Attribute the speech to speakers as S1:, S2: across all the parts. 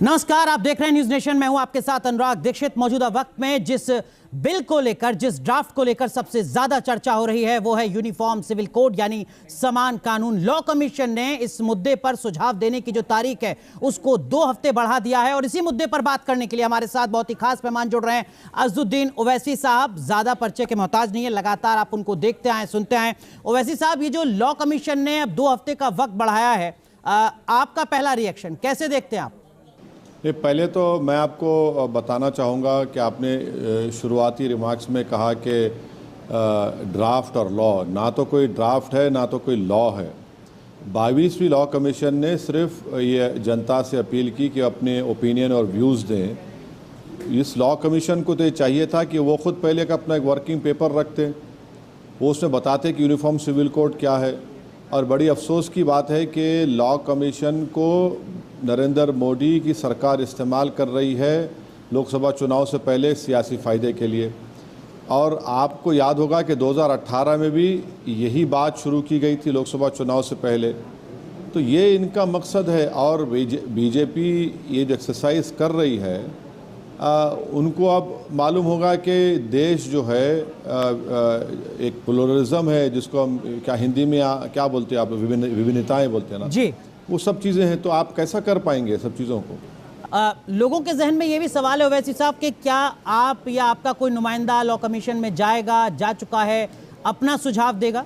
S1: नमस्कार, आप देख रहे हैं न्यूज नेशन। मैं हूं आपके साथ अनुराग दीक्षित। मौजूदा वक्त में जिस बिल को लेकर, जिस ड्राफ्ट को लेकर सबसे ज्यादा चर्चा हो रही है वो है यूनिफॉर्म सिविल कोड यानी समान कानून। लॉ कमीशन ने इस मुद्दे पर सुझाव देने की जो तारीख है उसको 2 हफ्ते बढ़ा दिया है और इसी मुद्दे पर बात करने के लिए हमारे साथ बहुत ही खास मेहमान जुड़ रहे हैं। अज़दुद्दीन ओवैसी साहब ज्यादा परिचय के मोहताज नहीं है, लगातार आप उनको देखते आए, सुनते आए। ओवैसी साहब, ये जो लॉ कमीशन ने अब 2 हफ्ते का वक्त बढ़ाया है, आपका पहला रिएक्शन कैसे देखते हैं आप?
S2: पहले तो मैं आपको बताना चाहूँगा कि आपने शुरुआती रिमार्क्स में कहा कि ड्राफ्ट और लॉ, ना तो कोई ड्राफ्ट है ना तो कोई लॉ है। 22वीं लॉ कमीशन ने सिर्फ ये जनता से अपील की कि अपने ओपिनियन और व्यूज़ दें। इस लॉ कमीशन को तो ये चाहिए था कि वो ख़ुद पहले का अपना एक वर्किंग पेपर रखते, वो उसमें बताते कि यूनिफॉर्म सिविल कोड क्या है। और बड़ी अफसोस की बात है कि लॉ कमीशन को नरेंद्र मोदी की सरकार इस्तेमाल कर रही है लोकसभा चुनाव से पहले सियासी फ़ायदे के लिए। और आपको याद होगा कि 2018 में भी यही बात शुरू की गई थी लोकसभा चुनाव से पहले। तो ये इनका मकसद है और बीजेपी ये जो एक्सरसाइज कर रही है, उनको अब मालूम होगा कि देश जो है एक प्लुरलिज्म है, जिसको हम क्या हिंदी में क्या बोलते हैं आप, विभिन्नताएं बोलते हैं ना
S1: जी,
S2: वो सब चीज़ें हैं। तो आप कैसा कर पाएंगे सब चीज़ों को?
S1: लोगों के जहन में ये भी सवाल है ओवैसी साहब कि क्या आप या आपका कोई नुमाइंदा लॉ कमीशन में जाएगा, जा चुका है, अपना सुझाव देगा?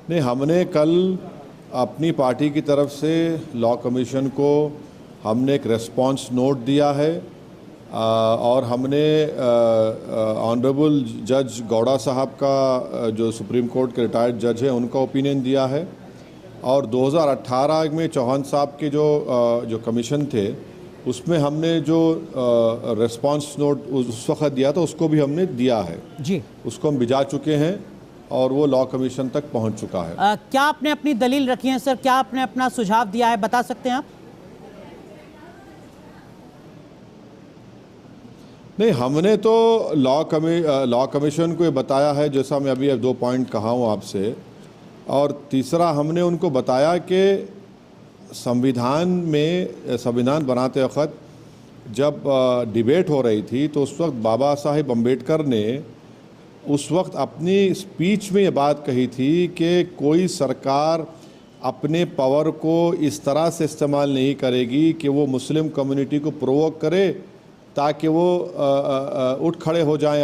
S2: नहीं, हमने कल अपनी पार्टी की तरफ से लॉ कमीशन को हमने एक रेस्पॉन्स नोट दिया है और हमने ऑनरेबल जज गौड़ा साहब का, जो सुप्रीम कोर्ट के रिटायर्ड जज हैं, उनका ओपिनियन दिया है। और 2018 में चौहान साहब के जो कमीशन थे उसमें हमने जो रेस्पॉन्स नोट उस वक्त दिया था उसको भी हमने दिया है
S1: जी,
S2: उसको हम भिजा चुके हैं और वो लॉ कमीशन तक पहुंच चुका है।
S1: क्या आपने अपनी दलील रखी है सर? क्या आपने अपना सुझाव दिया है, बता सकते हैं आप?
S2: नहीं, हमने तो लॉ कमीशन को ये बताया है, जैसा मैं अभी 2 पॉइंट कहा हूँ आपसे। और तीसरा, हमने उनको बताया कि संविधान बनाते वक्त जब डिबेट हो रही थी तो उस वक्त बाबा साहेब अम्बेडकर ने उस वक्त अपनी स्पीच में ये बात कही थी कि कोई सरकार अपने पावर को इस तरह से इस्तेमाल नहीं करेगी कि वो मुस्लिम कम्युनिटी को प्रोवोक करे ताकि वो उठ खड़े हो जाएं।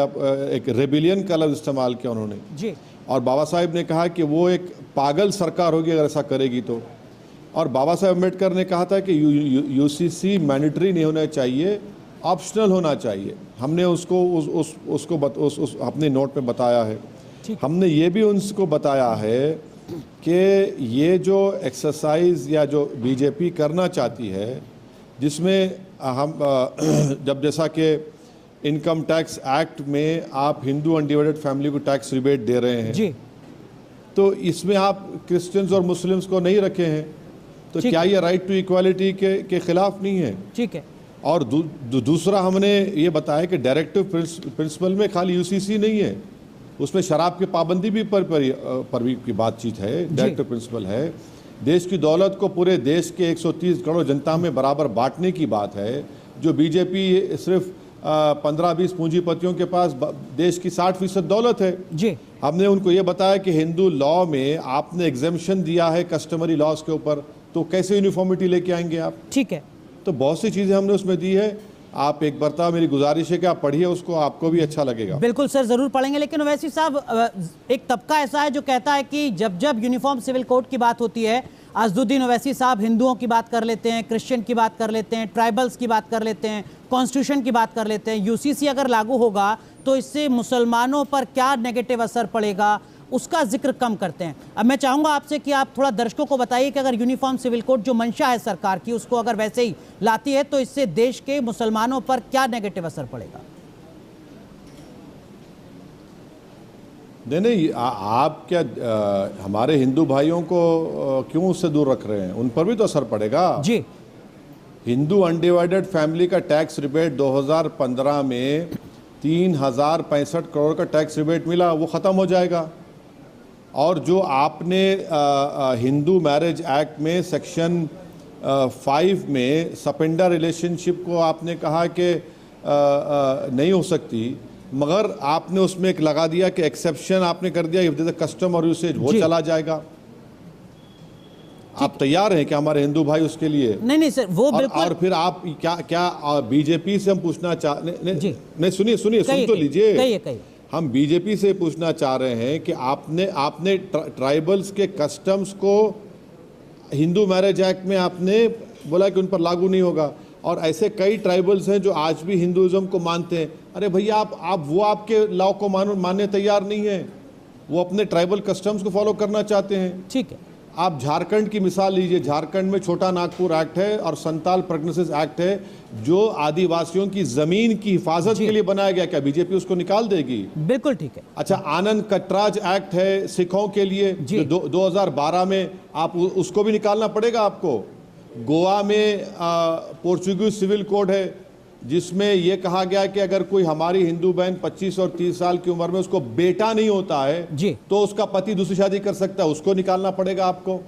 S2: एक रेबिलियन का लफ्ज़ इस्तेमाल किया उन्होंने
S1: जी।
S2: और बाबा साहेब ने कहा कि वो एक पागल सरकार होगी अगर ऐसा करेगी तो। और बाबा साहेब अम्बेडकर ने कहा था कि यूसीसी मैंडेटरी नहीं होना चाहिए, ऑप्शनल होना चाहिए। हमने उसको अपने नोट में बताया है। हमने ये भी उनको बताया है कि ये जो एक्सरसाइज या जो बीजेपी करना चाहती है, जिसमें हम जैसा कि इनकम टैक्स एक्ट में आप हिंदू अनडिवाइडेड फैमिली को टैक्स रिबेट दे रहे हैं
S1: जी, तो
S2: इसमें आप क्रिश्चियंस और मुस्लिम्स को नहीं रखे हैं, तो क्या ये राइट टू इक्वालिटी के खिलाफ नहीं है?
S1: ठीक है।
S2: और दूसरा, हमने ये बताया कि डायरेक्टिव प्रिंसिपल में खाली यूसीसी नहीं है, उसमें शराब की पाबंदी भी पर भी की बातचीत है। डायरेक्टिव प्रिंसिपल है, देश की दौलत को पूरे देश के 130 करोड़ जनता में बराबर बांटने की बात है। जो बीजेपी सिर्फ 15-20 पूंजीपतियों के पास देश की 60% दौलत है
S1: जी।
S2: हमने उनको ये बताया कि हिंदू लॉ में आपने एग्जेम्पशन दिया है कस्टमरी लॉज के ऊपर, तो कैसे यूनिफॉर्मिटी लेके आएंगे आप? ठीक है। तो बहुत सी चीज़ें हमने उसमें दी है। आप एक बार, मेरी गुजारिश है कि आप पढ़िए उसको, आपको भी अच्छा लगेगा।
S1: बिल्कुल सर, जरूर पढ़ेंगे। लेकिन ओवैसी साहब, एक तबका ऐसा है जो कहता है कि जब यूनिफॉर्म सिविल कोड की बात होती है, अज़दुद्दीन ओवैसी साहब हिंदुओं की बात कर लेते हैं, क्रिश्चियन की बात कर लेते हैं, ट्राइबल्स की बात कर लेते हैं, कॉन्स्टिट्यूशन की बात कर लेते हैं। यूसीसी अगर लागू होगा तो इससे मुसलमानों पर क्या नेगेटिव असर पड़ेगा, उसका जिक्र कम करते हैं। अब मैं चाहूंगा आपसे कि आप थोड़ा दर्शकों को बताइए कि अगर यूनिफॉर्म सिविल कोड जो मंशा है सरकार की, उसको अगर वैसे ही लाती है तो इससे देश के मुसलमानों पर क्या नेगेटिव असर पड़ेगा?
S2: नहीं, आप क्या हमारे हिंदू भाइयों को क्यों उससे दूर रख रहे हैं? उन पर भी तो असर पड़ेगा
S1: जी।
S2: हिंदू अनडिवाइडेड फैमिली का टैक्स रिबेट 2015 में 3065 करोड़ का टैक्स रिबेट मिला, वो ख़त्म हो जाएगा। और जो आपने हिंदू मैरिज एक्ट में सेक्शन 5 में सपेंडर रिलेशनशिप को आपने कहा कि नहीं हो सकती, मगर आपने उसमें एक लगा दिया कि एक्सेप्शन आपने कर दिया, इफ कस्टम और यूसेज वो
S1: जी।
S2: चला जाएगा। आप तैयार हैं कि हमारे हिंदू भाई उसके लिए?
S1: नहीं सर, वो बिल्कुल।
S2: और फिर आप क्या बीजेपी से हम पूछना
S1: जी।
S2: नहीं, सुनिए सुन तो लीजिए।
S1: कहिए।
S2: हम बीजेपी से पूछना चाह रहे हैं कि आपने ट्राइबल्स के कस्टम्स को हिंदू मैरिज एक्ट में आपने बोला कि उन पर लागू नहीं होगा, और ऐसे कई ट्राइबल्स हैं जो आज भी हिंदुइज्म को मानते हैं। अरे भैया, आप वो आपके लॉ को मानने तैयार नहीं है, वो अपने ट्राइबल कस्टम्स को फॉलो करना चाहते हैं।
S1: ठीक है।
S2: आप झारखंड की मिसाल लीजिए, झारखंड में छोटा नागपुर एक्ट है और संताल प्रेगनेंसीज एक्ट है, जो आदिवासियों की जमीन की हिफाजत के लिए बनाया गया। क्या बीजेपी उसको निकाल देगी?
S1: बिल्कुल ठीक है।
S2: अच्छा, आनंद कटराज एक्ट है सिखों के लिए, जो 2012 में, आप उसको भी निकालना पड़ेगा आपको। गोवा में पोर्चुगीज सिविल कोड है, जिसमें यह कहा गया कि अगर कोई हमारी हिंदू बहन 25 और 30 साल की उम्र में उसको बेटा नहीं होता है
S1: जी,
S2: तो उसका पति दूसरी शादी कर सकता है, उसको निकालना पड़ेगा आपको।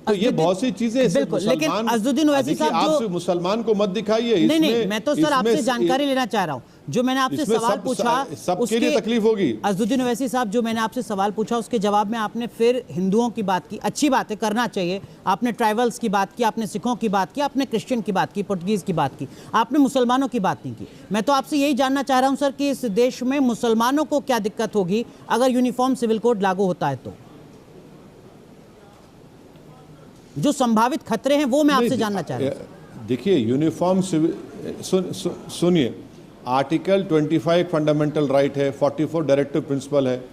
S2: तो ये बहुत सी चीजें।
S1: बिल्कुल, लेकिन अज़दुद्दीन ओवैसी साहब,
S2: आप मुसलमान को मत दिखाइए।
S1: नहीं, मैं तो सर आपसे जानकारी लेना चाह रहा हूं। जो मैंने आपसे सवाल पूछा,
S2: सबके लिए तकलीफ होगी।
S1: अज़दुद्दीन ओवैसी साहब, जो मैंने आपसे सवाल पूछा उसके जवाब में आपने फिर हिंदुओं की बात की। अच्छी बात है, करना चाहिए। आपने ट्राइबल्स की बात की, आपने सिखों की बात की, आपने क्रिश्चियन की बात की, पुर्तगीज की बात की, आपने मुसलमानों की बात नहीं की। मैं तो आपसे यही जानना चाह रहा हूं सर कि इस देश में मुसलमानों को क्या दिक्कत होगी अगर यूनिफॉर्म सिविल कोड लागू होता है तो? जो संभावित खतरे हैं वो मैं आपसे जानना चाह रहा हूं।
S2: देखिए, यूनिफॉर्म सिविल, सुनिए, आर्टिकल 25 फंडामेंटल राइट है, 44 डायरेक्टिव प्रिंसिपल है।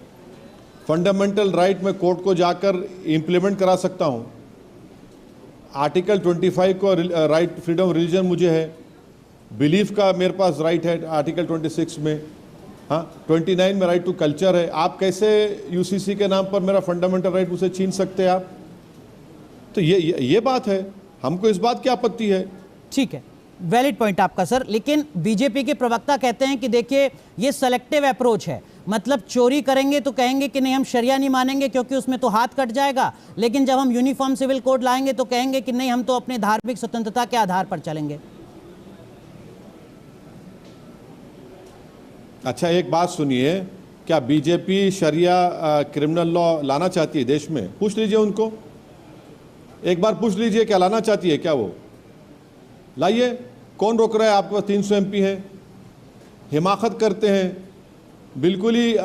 S2: फंडामेंटल राइट में कोर्ट को जाकर इंप्लीमेंट करा सकता हूं। आर्टिकल 25 को राइट फ्रीडम ऑफ रिलीजन मुझे है, बिलीफ का मेरे पास राइट है आर्टिकल 26 में। हाँ, 29 में राइट टू कल्चर है। आप कैसे यूसीसी के नाम पर मेरा फंडामेंटल राइट मुझसे छीन सकते हैं आप? तो ये बात है, हमको इस बात की आपत्ति है।
S1: ठीक है, वैलिड पॉइंट आपका सर। लेकिन बीजेपी के प्रवक्ता कहते हैं कि देखिए, ये सेलेक्टिव अप्रोच है, मतलब चोरी करेंगे तो कहेंगे कि नहीं हम शरिया नहीं मानेंगे क्योंकि उसमें तो हाथ कट जाएगा, लेकिन जब हम यूनिफॉर्म सिविल कोड लाएंगे तो कहेंगे कि नहीं हम तो अपने धार्मिक स्वतंत्रता के आधार पर चलेंगे।
S2: अच्छा, एक बात सुनिए, क्या बीजेपी शरिया क्रिमिनल लॉ लाना चाहती है देश में? पूछ लीजिए उनको, एक बार पूछ लीजिए, क्या लाना चाहती है? क्या वो लाइए, कौन रोक रहा है? आपके पास 300 MP है, हिमाकत करते हैं बिल्कुल ही।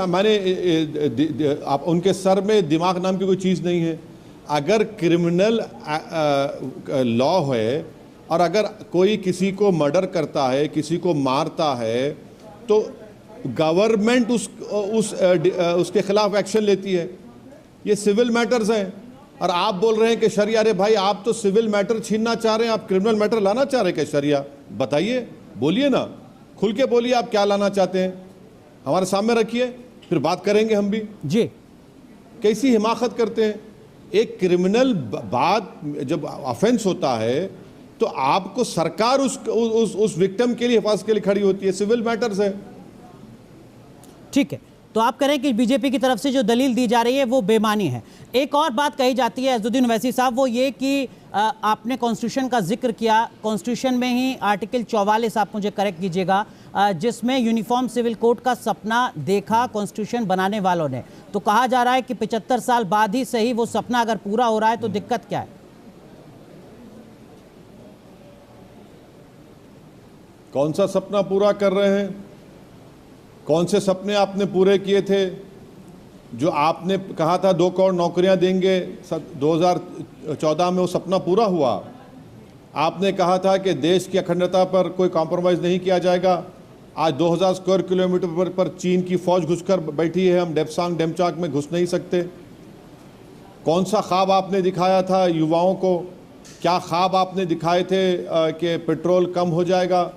S2: आप उनके सर में दिमाग नाम की कोई चीज़ नहीं है। अगर क्रिमिनल लॉ है और अगर कोई किसी को मर्डर करता है, किसी को मारता है, तो गवर्नमेंट उसके खिलाफ एक्शन लेती है। ये सिविल मैटर्स हैं, और आप बोल रहे हैं कि शरिया। अरे भाई, आप तो सिविल मैटर छीनना चाह रहे हैं, आप क्रिमिनल मैटर लाना चाह रहे हैं क्या शरिया? बताइए, बोलिए ना, खुल के बोलिए, आप क्या लाना चाहते हैं, हमारे सामने रखिए, फिर बात करेंगे हम भी।
S1: जी,
S2: कैसी हिमाकत करते हैं? एक क्रिमिनल बात जब ऑफेंस होता है तो आपको सरकार उस विक्टिम के लिए, हिफाजत के लिए खड़ी होती है। सिविल मैटर्स है।
S1: ठीक है, तो आप कह रहे हैं कि बीजेपी की तरफ से जो दलील दी जा रही है वो बेमानी है। एक और बात कही जाती है अज़दुद्दीन ओवैसी साहब, वो ये कि आपने कॉन्स्टिट्यूशन का जिक्र किया। कॉन्स्टिट्यूशन में ही आर्टिकल 44, आप मुझे करेक्ट कीजिएगा, जिसमें यूनिफॉर्म सिविल कोड का सपना देखा कॉन्स्टिट्यूशन बनाने वालों ने। तो कहा जा रहा है कि 75 साल बाद ही सही वो सपना अगर पूरा हो रहा है तो दिक्कत क्या है?
S2: कौन सा सपना पूरा कर रहे हैं? कौन से सपने आपने पूरे किए थे? जो आपने कहा था 2 करोड़ नौकरियां देंगे 2014 में, वो सपना पूरा हुआ। आपने कहा था कि देश की अखंडता पर कोई कॉम्प्रोमाइज़ नहीं किया जाएगा। आज 2000 स्क्वायर किलोमीटर पर चीन की फौज घुसकर बैठी है, हम डेप्सांग डेमचाक में घुस नहीं सकते। कौन सा ख्वाब आपने दिखाया था युवाओं को? क्या ख्वाब आपने दिखाए थे कि पेट्रोल कम हो जाएगा?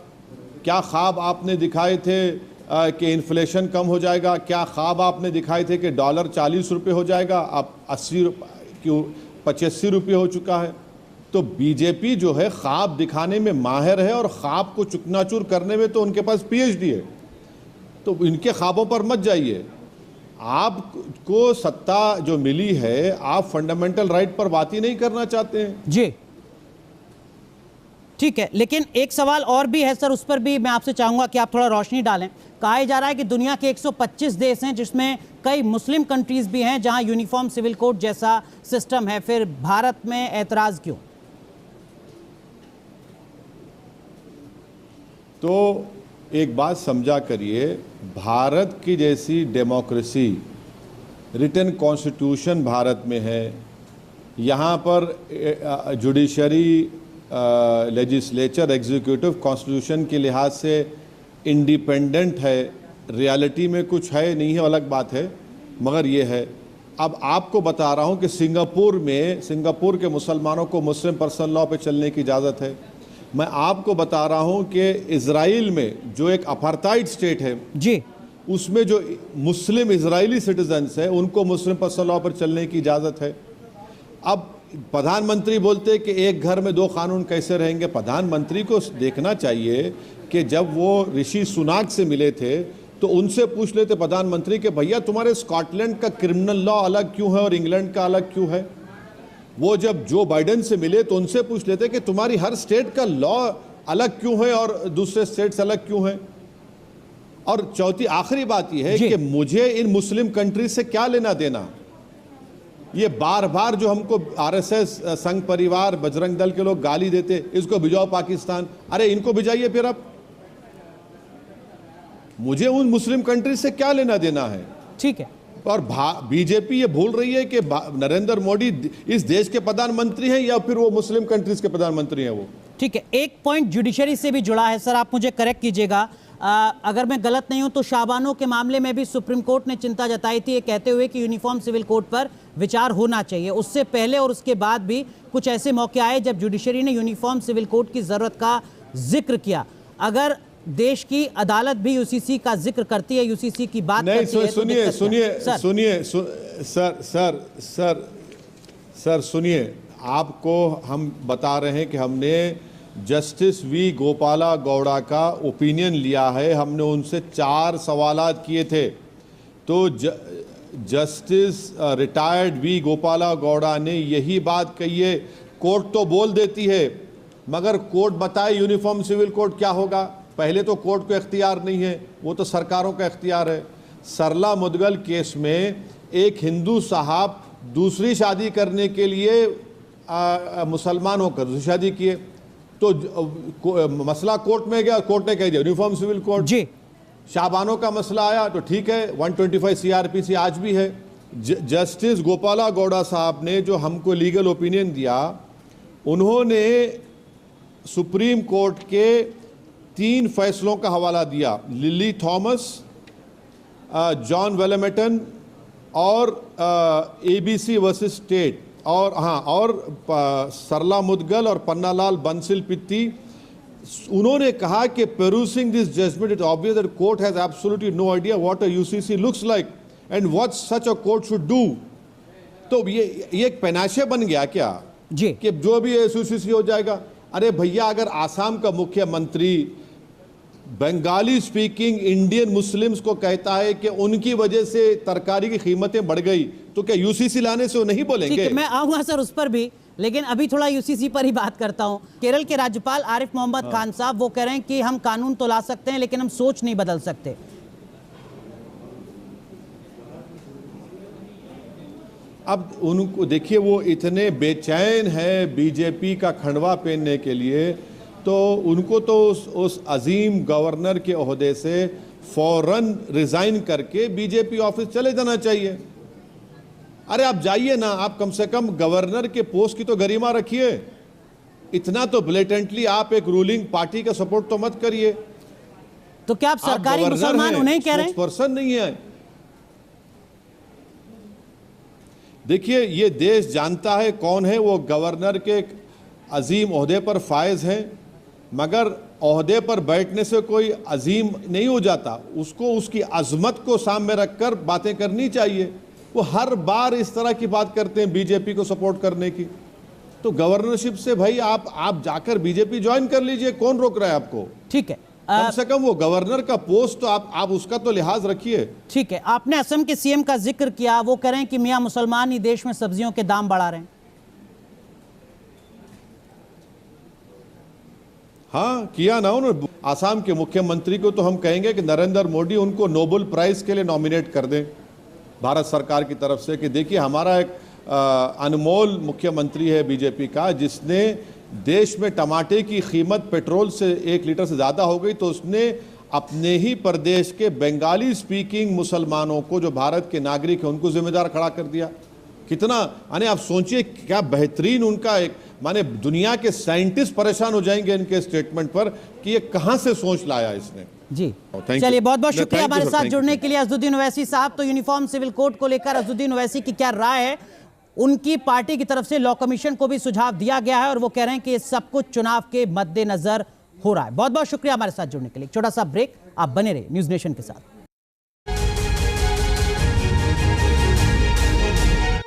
S2: क्या ख्वाब आपने दिखाए थे कि इन्फ्लेशन कम हो जाएगा? क्या ख्वाब आपने दिखाए थे कि डॉलर 40 रुपये हो जाएगा? अब 85 रुपये हो चुका है। तो बीजेपी जो है ख्वाब दिखाने में माहिर है, और ख्वाब को चुकनाचूर करने में तो उनके पास PhD है। तो इनके ख्वाबों पर मत जाइए। आपको सत्ता जो मिली है, आप फंडामेंटल राइट पर बात ही नहीं करना चाहते हैं।
S1: जी ठीक है, लेकिन एक सवाल और भी है सर, उस पर भी मैं आपसे चाहूंगा कि आप थोड़ा रोशनी डालें। कहा जा रहा है कि दुनिया के 125 देश हैं जिसमें कई मुस्लिम कंट्रीज भी हैं जहां यूनिफॉर्म सिविल कोड जैसा सिस्टम है, फिर भारत में ऐतराज क्यों?
S2: तो एक बात समझा करिए, भारत की जैसी डेमोक्रेसी, रिटन कॉन्स्टिट्यूशन भारत में है, यहाँ पर जुडिशरी, लेजिस्लेचर, एग्जीक्यूटिव कॉन्स्टिट्यूशन के लिहाज से इंडिपेंडेंट है। रियलिटी में कुछ है नहीं है अलग बात है, मगर ये है। अब आपको बता रहा हूँ कि सिंगापुर के मुसलमानों को मुस्लिम पर्सनल लॉ पे चलने की इजाज़त है। मैं आपको बता रहा हूँ कि इजराइल में जो एक अपार्थाइड स्टेट है
S1: जी,
S2: उसमें जो मुस्लिम इजरायली सिटीजन्स हैं उनको मुस्लिम पर्सनल लॉ पर चलने की इजाज़त है। अब प्रधानमंत्री बोलते हैं कि एक घर में दो कानून कैसे रहेंगे। प्रधानमंत्री को देखना चाहिए कि जब वो ऋषि सुनाक से मिले थे तो उनसे पूछ लेते प्रधानमंत्री के भैया तुम्हारे स्कॉटलैंड का क्रिमिनल लॉ अलग क्यों है और इंग्लैंड का अलग क्यों है। वो जब जो बाइडेन से मिले तो उनसे पूछ लेते कि तुम्हारी हर स्टेट का लॉ अलग क्यों है और दूसरे स्टेट्स अलग क्यों है। और चौथी आखिरी बात यह है कि मुझे इन मुस्लिम कंट्रीज से क्या लेना देना। ये बार बार जो हमको आरएसएस, संघ परिवार, बजरंग दल के लोग गाली देते, इसको भिजाओ पाकिस्तान, अरे इनको भिजाइए फिर। अब मुझे उन मुस्लिम कंट्रीज से क्या लेना देना है।
S1: ठीक है,
S2: और बीजेपी ये भूल रही है कि नरेंद्र मोदी इस देश के प्रधानमंत्री हैं या फिर वो मुस्लिम कंट्रीज के प्रधानमंत्री हैं वो।
S1: ठीक है, एक पॉइंट जुडिशरी से भी जुड़ा है सर, आप मुझे करेक्ट कीजिएगा अगर मैं गलत नहीं हूं तो शाबानों के मामले में भी सुप्रीम कोर्ट ने चिंता जताई थी ये कहते हुए कि यूनिफॉर्म सिविल कोड पर विचार होना चाहिए। उससे पहले और उसके बाद भी कुछ ऐसे मौके आए जब जुडिशरी ने यूनिफॉर्म सिविल कोड की जरूरत का जिक्र किया। अगर देश की अदालत भी यूसीसी का जिक्र करती है, यूसीसी की बात
S2: नहीं,
S1: करती है,
S2: सर सुनिए, आपको हम बता रहे हैं कि हमने जस्टिस वी गोपाला गौड़ा का ओपिनियन लिया है। हमने उनसे 4 सवालात किए थे। तो justice retired V Gopala Gowda ने यही बात कही है। कोर्ट तो बोल देती है मगर कोर्ट बताए यूनिफॉर्म सिविल कोड क्या होगा। पहले तो कोर्ट को इख्तियार नहीं है, वो तो सरकारों का इख्तियार है। सरला मुदगल केस में एक हिंदू साहब दूसरी शादी करने के लिए मुसलमान होकर दूसरी शादी किए तो मसला कोर्ट में गया, कोर्ट ने कह दिया यूनिफॉर्म सिविल कोड।
S1: जी,
S2: शाबानों का मसला आया तो ठीक है, 125 सीआरपीसी आज भी है। जस्टिस गोपाला गौड़ा साहब ने जो हमको लीगल ओपिनियन दिया, उन्होंने सुप्रीम कोर्ट के 3 फैसलों का हवाला दिया, लिली थॉमस, जॉन वेलेमेटन और एबीसी वर्सेस स्टेट, और सरला मुदगल और पन्नालाल बंसिल पित्ती। उन्होंने कहा कि perusing this judgment it obvious that court has absolutely no idea what a UCC looks like and what such a court should do। तो ये एक पेनाशे बन गया क्या
S1: जी,
S2: कि जो भी UCC हो जाएगा। अरे भैया, अगर आसाम का मुख्यमंत्री बंगाली स्पीकिंग इंडियन मुस्लिम्स को कहता है कि उनकी वजह से तरकारी की कीमतें बढ़ गई, तो क्या यूसीसी लाने से वो नहीं बोलेंगे?
S1: ठीक है, मैं आऊंगा सर उस पर भी, लेकिन अभी थोड़ा यूसीसी पर ही बात करता हूं। केरल के राज्यपाल आरिफ मोहम्मद खान साहब वो कह रहे हैं कि हम कानून तो ला सकते हैं लेकिन हम सोच नहीं बदल सकते।
S2: अब उनको देखिए, वो इतने बेचैन हैं बीजेपी का खंडवा पहनने के लिए, तो उनको तो उस अजीम गवर्नर के ओहदे से फौरन रिजाइन करके बीजेपी ऑफिस चले जाना चाहिए। अरे आप जाइए ना, आप कम से कम गवर्नर के पोस्ट की तो गरिमा रखिए। इतना तो ब्लेटेंटली आप एक रूलिंग पार्टी का सपोर्ट तो मत करिए।
S1: तो क्या आप सरकारी मुसलमान उन्हें कह रहे हैं?
S2: पर्सन नहीं है। देखिए, ये देश जानता है कौन है वो गवर्नर के अजीम ओहदे पर फायज है, मगर ओहदे पर बैठने से कोई अजीम नहीं हो जाता। उसको उसकी अजमत को सामने रखकर बातें करनी चाहिए। वो हर बार इस तरह की बात करते हैं बीजेपी को सपोर्ट करने की। तो गवर्नरशिप से भाई आप जाकर बीजेपी ज्वाइन कर लीजिए, कौन रोक रहा है आपको?
S1: ठीक है,
S2: कम से कम वो गवर्नर का पोस्ट तो आप उसका तो लिहाज रखिए।
S1: ठीक है, आपने असम के सीएम का जिक्र किया, वो कह रहे हैं कि मियां मुसलमान ही देश में सब्जियों के दाम बढ़ा रहे हैं।
S2: हाँ, किया ना उन्होंने। आसाम के मुख्यमंत्री को तो हम कहेंगे कि नरेंद्र मोदी उनको नोबेल प्राइज के लिए नॉमिनेट कर दें भारत सरकार की तरफ से, कि देखिए हमारा एक अनमोल मुख्यमंत्री है बीजेपी का, जिसने देश में टमाटे की कीमत पेट्रोल से 1 लीटर से ज़्यादा हो गई तो उसने अपने ही प्रदेश के बंगाली स्पीकिंग मुसलमानों को, जो भारत के नागरिक हैं, उनको जिम्मेदार खड़ा कर दिया। कितना, यानी आप सोचिए क्या बेहतरीन उनका एक, माने दुनिया के साइंटिस्ट परेशान हो जाएंगे इनके स्टेटमेंट पर कि ये कहां से सोच लाया इसने।
S1: जी
S2: Thank
S1: चलिए,
S2: you.
S1: बहुत बहुत शुक्रिया
S2: Thank you,
S1: हमारे
S2: sir.
S1: साथ
S2: Thank you,
S1: जुड़ने
S2: thank
S1: के लिए अज़दुद्दीन ओवैसी साहब। तो यूनिफॉर्म सिविल कोड को लेकर अज़दुद्दीन ओवैसी की क्या राय है? उनकी पार्टी की तरफ से लॉ कमीशन को भी सुझाव दिया गया है और वो कह रहे हैं कि सब कुछ चुनाव के मद्देनजर हो रहा है। बहुत बहुत शुक्रिया हमारे साथ जुड़ने के लिए। छोटा सा ब्रेक, आप बने रहिए न्यूज़ नेशन के साथ।